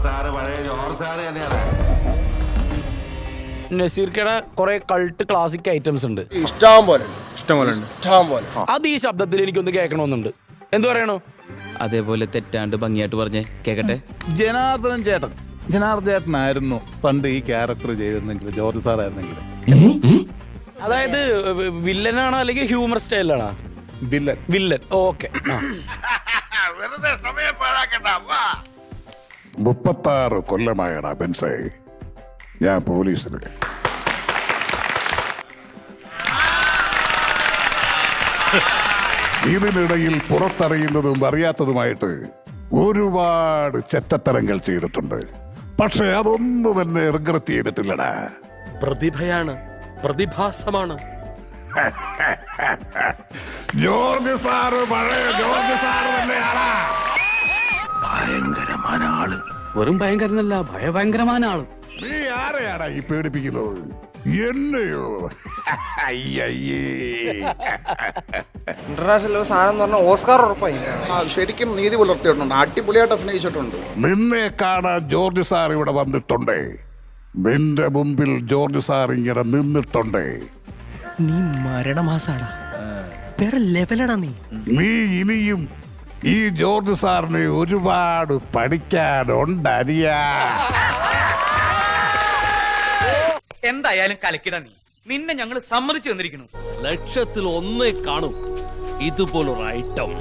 Sir പഴയ George sir തന്നെയാണ്. നസീർക്കയുടെ കുറെ കൾട്ട് ക്ലാസിക് ഐറ്റംസ് ഉണ്ട്. ഇഷ്ടം പോലെ അത് ഈ ശബ്ദത്തിൽ എനിക്കൊന്ന് കേൾക്കണമെന്നുണ്ട്. എന്തു പറയണോ? അതേപോലെ തെറ്റാണ്ട് ഭംഗിയായിട്ട് പറഞ്ഞേ കേക്കട്ടെ. ജനാർദ്ദനൻ ചേട്ടനായിരുന്നു പണ്ട് ഈ ക്യാരക്ടർ ചെയ്തിരുന്നെങ്കിൽ, ജോർജ് സാർ ആയിരുന്നെങ്കിൽ. അതായത് വില്ലനാണോ അല്ലെങ്കിൽ ഹ്യൂമർ സ്റ്റൈലാണോ? വില്ലൻ. ഓക്കെ. 36 കൊല്ലമായടാ ബെൻസേ ഞാൻ പോലീസിൽ. ഇതിനിടയിൽ പുറത്തറിയുന്നതും അറിയാത്തതുമായിട്ട് ഒരുപാട് ചെറ്റത്തരങ്ങൾ ചെയ്തിട്ടുണ്ട്. പക്ഷെ അതൊന്നും എന്നെ റിഗ്രറ്റ് ചെയ്തിട്ടില്ലടാ. പ്രതിഭയാണ്, പ്രതിഭാസമാണ്. ജോർജ് സാറ് പഴയ ജോർജ് സാറ് തന്നെയാടാ. ഭയങ്കരമായ ആള്. വെറും ഭയങ്കരനല്ല, ഭയങ്കരമായ ആള്. നീ ആരെയാടാ ഈ പേടിപ്പിക്കുന്നത്? എന്നെയോ? ഇന്റർനാഷണൽ സാധനം എന്ന് പറഞ്ഞാൽ ഓസ്കാർ ഉറപ്പായി. ശരിക്കും നീതി പുലർത്തിയിട്ടുണ്ട്, അടിപൊളിയായിട്ട് അഭിനയിച്ചിട്ടുണ്ട്. നിന്നെ കാണാൻ ജോർജ് സാർ ഇവിടെ വന്നിട്ടുണ്ടേ. നിന്റെ മുമ്പിൽ ജോർജ് സാർ ഇങ്ങനെ നിന്നിട്ടുണ്ടേ. നീ മരണമാസാടാ, വേറെ ലെവലടാ നീ. നീ ഇനിയും ഈ ജോർജ് സാറിനെ ഒരുപാട് പഠിക്കാനുണ്ടരിയാ. എന്തായാലും കലക്കിട നീ. നിന്നെ ഞങ്ങൾ സമ്മതിച്ചു തന്നിരിക്കുന്നു. 1,000,000 കാണും ഇതുപോലൊരു ഐറ്റം.